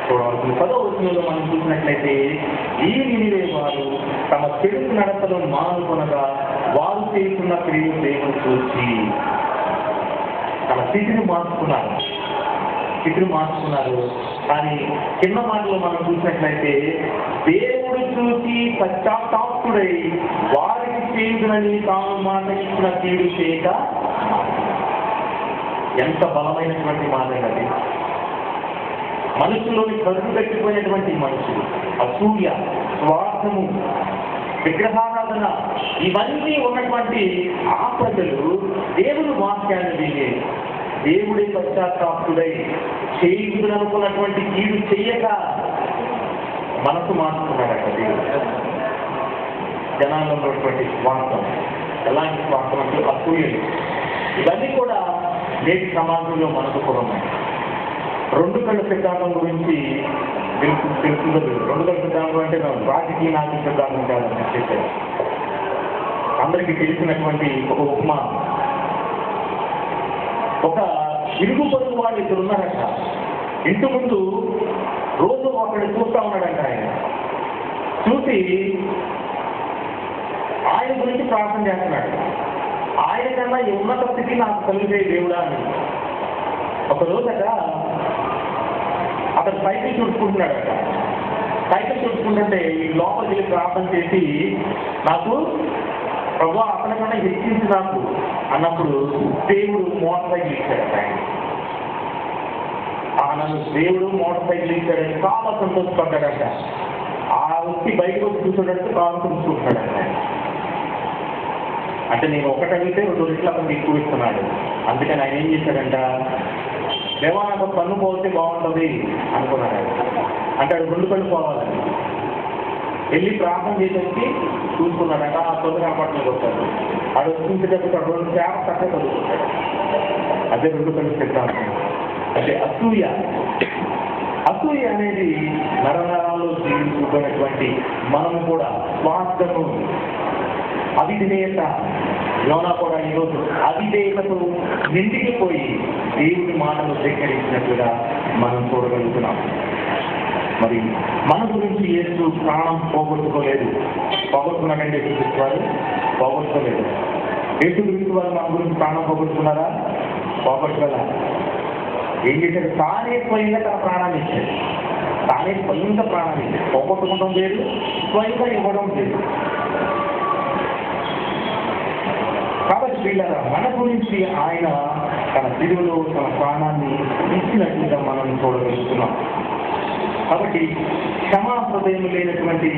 చూడవలసింది. 10వ వచనంలో మనం చూసినట్లయితే ఈ నినివే వారు తమ చెడు నడతలో మానుకొనగా వారు చేస్తున్న క్రియలు దేవుడు చూసి తమ స్థితిని మార్చుకున్నారు. కానీ కింద మాటలో మనం చూసినట్లయితే దేవుడు చూసి పశ్చాత్తాపుడై వారికి చేయుదునని తాను మాట ఇచ్చిన కీడు చేయక. ఎంత బలమైనటువంటి మాట అది! మనుషుల్లోని కరుడు పెట్టిపోయినటువంటి మనుషులు, అసూయ, స్వార్థము, విగ్రహారాధన ఇవన్నీ ఉన్నటువంటి ఆ ప్రజలు దేవుని వాక్యాన్ని వినే దేవుడి పశ్చాత్తాపుడై చేయుదుననుకున్నటువంటి కీడు చెయ్యక మనసు మార్చుకున్నాడట దేవుడు. జనాల్లో ఉన్నటువంటి స్వార్థం, ఎలాంటి స్వార్థం అంటే అసూయలు, ఇవన్నీ కూడా నేటి సమాజంలో మనకు కూడా ఉన్నాయి. 2 కళ్ళ సిద్ధాంతం గురించి తెలుస్తుందో 2 కళ్ళ సిద్ధాంతం అంటే రాజకీయ నాయకుల సిద్ధాంతం కాదని చెప్పారు. అందరికీ తెలిసినటువంటి ఒక ఉపమా, ఒక ఇరుగు పొరుగు వాళ్ళు ఇద్దరు ఉన్నారట. ఇంటి ముందు రోజు ఒకడు చూస్తూ ఉన్నాడంట. చూసి ఆయన గురించి ప్రార్థన చేస్తున్నాడు. ఆయన కన్నా ఈ ఉన్నత స్థితి నాకు కలిగే దేవుడా అని. ఒక రోజట అతను సైకిల్ చుట్టుకుంటున్నాడట. సైకిల్ చుట్టుకుంటుంటే ఈ లోపలికి వెళ్ళి ప్రార్థన చేసి, నాకు ప్రభు అతని కన్నా హెచ్చించి నాకు అన్నప్పుడు దేవుడు మోటార్ సైకిల్ ఇచ్చాడట. నన్ను దేవుడు మోటార్ సైకిల్ ఇచ్చాడని చాలా సంతోషపడ్డాడట. ఆ వ్యక్తి బయటకు వచ్చి కూర్చోడానికి కాలు చూసుకుంటున్నాడట. అంటే నేను ఒకటి అడిగితే 2 రెట్లు అతను ఎక్కువ ఇస్తున్నాడు. అందుకని ఆయన ఏం చేశాడంట, దేవా నాకు పన్ను పోతే బాగుంటుంది అనుకున్నాడు. అంటే అది 2 కళ్ళు పోవాలని వెళ్ళి ప్రార్థన చేసేసి చూసుకున్నాడంట. ఆ తొలి కాపాడుతూ వస్తాడు. ఆడు చూసేటప్పుడు 2 చేప తక్కువ చదువుకుంటాడు. అదే 2 కళ్ళు సిద్ధాంతం. అంటే అసూయ అనేది నరనరాలు జీవించుకున్నటువంటి మనము కూడా స్వార్థము, అవిధేయత, యోనా కూడా ఈరోజు అవిధేయతతో నిండికిపోయి దేవుని మాటను స్వీకరించినట్లుగా మనం చూడగలుగుతున్నాం. మరి మన గురించి యేసు ప్రాణం పోగొట్టుకోలేదు. పోగొట్టుకున్నాడండి యేసుక్రీస్తు వారు? పోగొట్టుకోలేదు. యేసుక్రీస్తు వారు మన గురించి ప్రాణం పోగొట్టుకున్నారా? పోగొట్టుకోలే. ఏం చేశాడు? తానే స్వయంగా తన ప్రాణాన్ని ఇచ్చాడు. తానే స్వయంగా ప్రాణాన్ని ఇచ్చాడు. పోగొట్టుకుంటాం లేదు, స్వయంగా ఇవ్వడం లేదు. కాబట్టి వీళ్ళరా మన గురించి ఆయన తన సిలువలో తన ప్రాణాన్ని ఇచ్చినట్లుగా మనం చూడగలుగుతున్నాం. కాబట్టి క్షమా హృదయం లేనటువంటి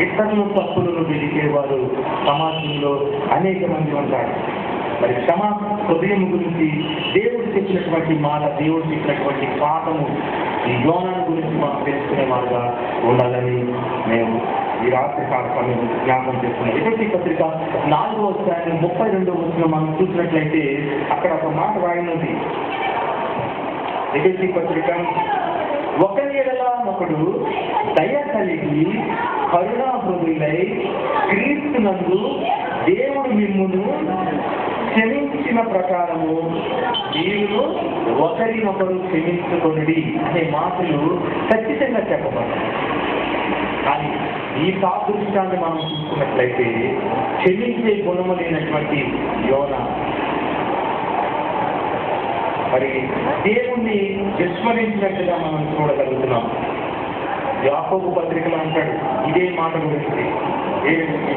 ఇతరుల తప్పులను వెలికేవారు సమాజంలో అనేక మంది ఉంటారు. మరి క్షమా హృదయం గురించి దేవుడు చెప్పినటువంటి మాట, దేవుడు చెప్పినటువంటి పాఠము ఈ యోనాను గురించి మనం తెలుసుకునేవారుగా ఉండాలని మేము ఈ రాత్రి కార్యక్రమం జ్ఞాపకం చేస్తున్నాం. ఎఫెసీ పత్రిక 4వ అధ్యాయం 32వ వచనం మనం చూసినట్లయితే అక్కడ ఒక మాట రాయనుంది. ఎఫెసీ పత్రిక, ఒకరి ఎడల ఒకడు దయ కలిగి కరుణాహృదయులై క్రీస్తునందు దేవుడు మిమ్మును క్షమించిన ప్రకారము మీరు ఒకరినొకరు క్షమించుకొనుడి అనే మాటలు ఖచ్చితంగా చెప్పబడ్డాయి. కానీ ఈ సాదృశ్యాన్ని మనం చూసుకున్నట్లయితే క్షమించే గుణము లేనటువంటి యోనా మరి దేవుణ్ణి విస్మరించినట్టుగా మనం చూడగలుగుతున్నాం. యాకోబు పత్రికలో అంటాడు ఇదే మాట గురించి.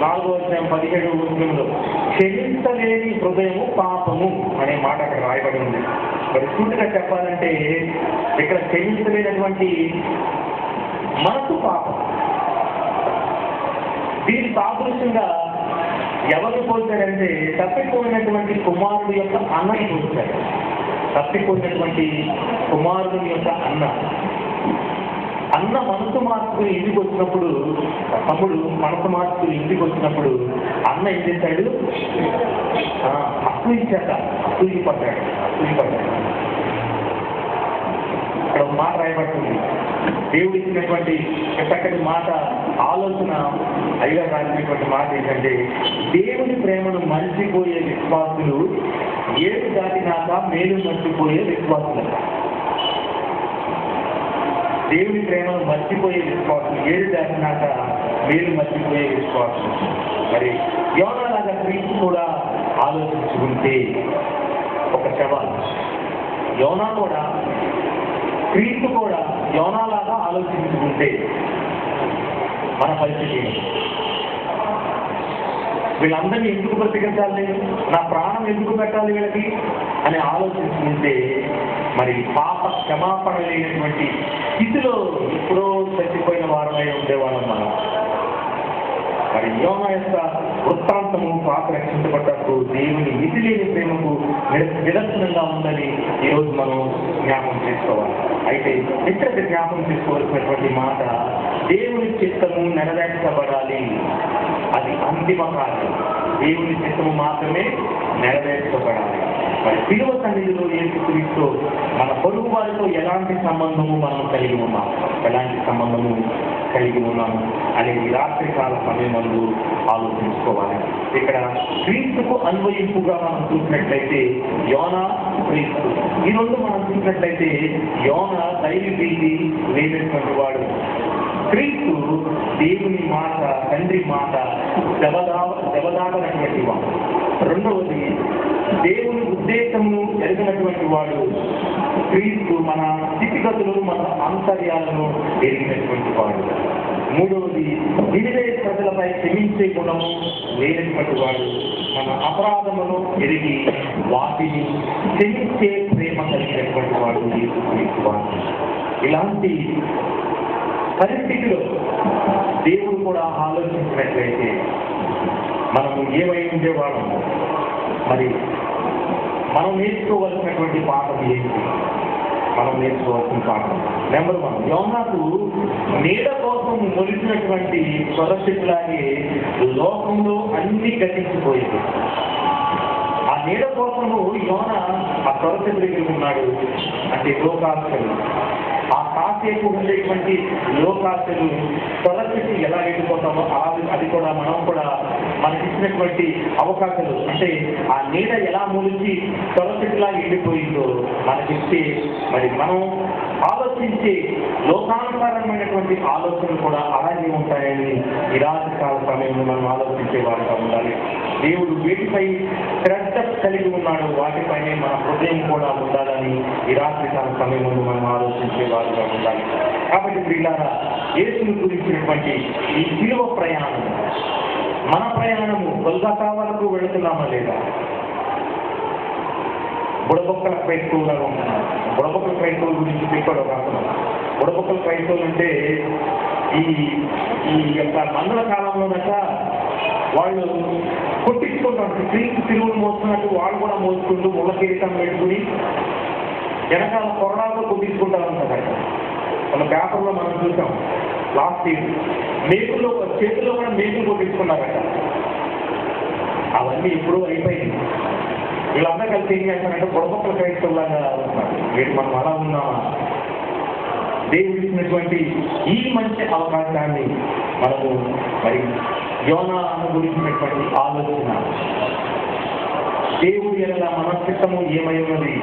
4వ అధ్యాయం 17వ వచనంలో క్షమించలేని హృదయము పాపము అనే మాట అక్కడ రాయబడి ఉంది. మరి సూటిగా చెప్పాలంటే ఇక్కడ క్షమించలేనటువంటి మనసు పాపం. దీని సాదృశ్యంగా ఎవరు పోల్చారంటే తప్పిపోయినటువంటి కుమారుడు యొక్క అన్నని పోల్చారు. తప్పిపోయినటువంటి కుమారుడు యొక్క అన్న మనసు మార్చుకుని ఇంటికి వచ్చినప్పుడు, తమ్ముడు మనసు మార్చుకుని ఇంటికి వచ్చినప్పుడు అన్న ఏం చేశాడు? అసూయపడ్డాడు. ఇక్కడ ఒక మాట రాయబడుతుంది. దేవుడు ఇచ్చినటువంటి చక్కటి మాట, ఆలోచన అయ్యగా రాసినటువంటి మాట ఏంటంటే, దేవుని ప్రేమను మర్చిపోయే విశ్వాసులు ఏడు దాటినాక మేలు మర్చిపోయే విశ్వాసులు. దేవుని ప్రేమను మర్చిపోయే విశ్వాసం ఏడు దాటినాక మేలు మర్చిపోయే విశ్వాసం. మరి యోనాలాగా క్రీస్తు కూడా ఆలోచించుకుంటే ఒక సవాల్. యోనా కూడా, క్రీస్తు కూడా యోనాలాగా ఆలోచించుకుంటే మన పరిస్థితి వీళ్ళందరినీ ఎందుకు బ్రతికించాలి, నా ప్రాణం ఎందుకు పెట్టాలి వీళ్ళకి అని ఆలోచించుకుంటే మరి పాప క్షమాపణ లేనటువంటి స్థితిలో ఎప్పుడో చచ్చిపోయిన వారమై ఉండేవాళ్ళం మనం. మరి యోనా యొక్క వృత్తాంతము పాప రక్షించబడ్డప్పుడు దేవుని మితి లేని ప్రేమకు నిదర్శనంగా ఉందని ఈరోజు మనం జ్ఞాపకం చేసుకోవాలి. అయితే ఇక్కడ జ్ఞాపకం చేసుకోవాల్సినటువంటి మాట, దేవుని చిత్తము నెరవేర్చబడాలి. అది అంతిమ కార్యం. దేవుని చిత్తము మాత్రమే నెరవేర్చబడాలి. మరి శిలువ సన్నిధిలో యేసుక్రీస్తు మన పొరుగు వారితో ఎలాంటి సంబంధము మనం కలిగి ఉన్నాము అనేది రాత్రికాల సమయమందు ఆలోచించుకోవాలి. ఇక్కడ క్రీస్తుకు అన్వయింపుగా మనం చూసినట్లయితే యోనా, క్రీస్తు ఈ రెండు మనం చూసినట్లయితే యోనా దైవ భీతి లేనటువంటి వాడు, క్రీస్తు దేవుని మాట, తండ్రి మాట దెబ్బదాటనటువంటి వాడు. రెండవది దేవుని ఉద్దేశము ఎరిగినటువంటి వాడు. క్రీస్తు మన స్థితిగతులు, మన ఆంతర్యాలను ఎరిగినటువంటి వాడు. మూడవది నినివే ప్రజలపై క్షమించే గుణము లేనటువంటి వాడు. మన అపరాధమును ఎరిగి వాటిని క్షమించే ప్రేమ కలిగినటువంటి వాడు యేసుక్రీస్తు వాడు. ఇలాంటి పరిస్థితిలో దేవుడు కూడా ఆలోచించినట్లయితే మనము ఏమై ఉండేవాళ్ళం? మరి మనం నేర్చుకోవాల్సినటువంటి పాఠం ఏంటి? నెంబర్ 1, యోనాకు నీడ కోసం మొలిచినటువంటి స్వరస్థితిలాగే లోకంలో అన్ని గతించిపోయింది. ఆ నీడ కోసము యోనా ఆ స్వరస్థితి దగ్గర ఉన్నాడు. అంటే లోకాశలు, ఆ కాసేపు ఉండేటువంటి లోకాశలు స్వరస్థితి ఎలా వెళ్ళిపోతామో అది కూడా మనం కూడా మనకి ఇచ్చినటువంటి అవకాశాలు, అంటే ఆ నీడ ఎలా మూలించి స్వరస్థితిలా వెళ్ళిపోయిందో మనకిస్తే మరి మనం ఆలోచించే లోకానుసారమైనటువంటి ఆలోచనలు కూడా అలాగే ఉంటాయని ఈ రాత్రికాల సమయంలో మనం ఆలోచించే వారిగా ఉండాలి. దేవుడు వీటిపై శ్రద్ధ కలిగి ఉన్నాడు, వాటిపైనే మన హృదయం కూడా ఉండాలని ఈ రాత్రికాల సమయంలో మనం ఆలోచించే వారిగా ఉండాలి. కాబట్టి ప్రియులారా, యేసుని గురించినటువంటి ఈ శిలువ ప్రయాణం, మన ప్రయాణము గొల్గొతా వరకు వెళుతున్నామా లేదా? బుడబొక్కల క్రైస్తవులుగా ఉంటున్నారు. బుడబొక్కల క్రైస్తవుల గురించి చెప్పాడు కాకుండా, బుడబొక్కల క్రైస్తవులు అంటే ఈ యొక్క మందుల కాలంలోనక వాళ్ళు కొట్టించుకుంటారు. క్రీస్తు తిరుగులు మోస్తున్నట్టు వాళ్ళు కూడా మోసుకుంటూ ముళ్ళ కిరీటం పెట్టుకుని వెనకాల కొరడాలతో కొట్టించుకుంటారంట. మన పేపర్లో మనం చూసాం లాస్ట్ ఇయర్. మేకుల్లో చేతుల్లో కూడా మేకులు కొట్టించుకున్నారట. అవన్నీ ఎప్పుడూ అయిపోయింది. వీళ్ళందరూ కలిసి ఏం చేస్తారంటే బుడబొక్కల క్రైస్తవులాగా ఉంటున్నారు. వీటి మనం అలా ఉన్నామా? దేవుడు ఇచ్చినటువంటి ఈ మంచి అవకాశాన్ని మనము మరి యోనా గురించినటువంటి ఆలోచన, దేవుడి ఎడల మన చిత్తము ఏమై ఉన్నది,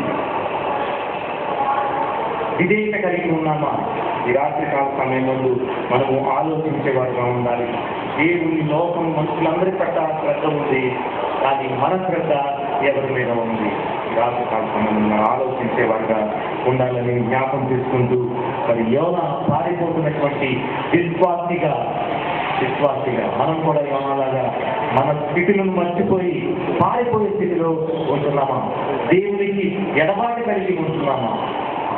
విధేయత కలిగి ఉన్నామా? ఈ రాత్రికాల సమయం ముందు మనము ఆలోచించేవారుగా ఉండాలి. దేవుని లోకం మనుషులందరి పట్ల శ్రద్ధ ఉంది, కానీ మన శ్రద్ధ ఎవరి మీద ఉంది? రాత్రికాల సమయంలో మనం ఆలోచించేవారుగా ఉండాలని జ్ఞాపం చేసుకుంటూ మరి యోనా పారిపోతున్నటువంటి విశ్వాసిగా మనం కూడా యోనాలాగా మన స్థితులను మర్చిపోయి పారిపోయే స్థితిలో ఉంటున్నామా? దేవునికి ఎడబాటు కలిగి ఉంటున్నామా?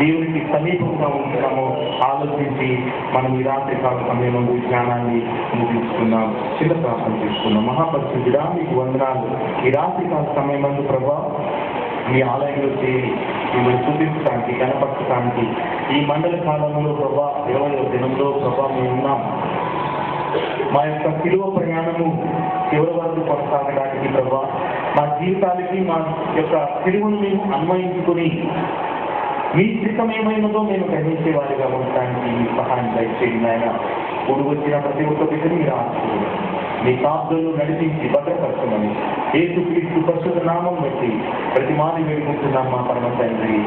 దేవునికి సమీపంగా ఉంటున్నామో ఆలోచించి మనం ఈ రాత్రి కాల సమయంలో జ్ఞానాన్ని ముగించుకున్నాం. చిన్న ప్రార్థన చేసుకున్నాం. మహాపరిశుద్ధుడా మీకు వందనాలు. ఈ రాత్రి కాల సమయమందు ప్రభా మీ ఆలయంలో చేరి మిమ్మల్ని చూపించడానికి కనపరచడానికి ఈ మండల కాలంలో ప్రభా 20వ దినంలో ప్రభా మేము ఉన్నాం. మా యొక్క శిలువ ప్రయాణము చివరి వరకు కొనసాగడానికి ప్రభా మా జీవితాలకి మా యొక్క శిలువను మేము అన్వయించుకుని మీ చిత్తం ఏమైనదో మేము గ్రహించే వారిగా ఉండటానికి మీ సహాయం దయచేయండి ఆయన. కూడి వచ్చిన ప్రతి ఒక్క బిడ్డని మీరు ఆశిస్తున్నారు. మీ కాపులను నడిపించి భద్రపరచమని యేసుక్రీస్తు పరిశుద్ధ నామం బట్టి ప్రతి మాది వేడుకుంటున్నాం మా పరమ తండ్రి.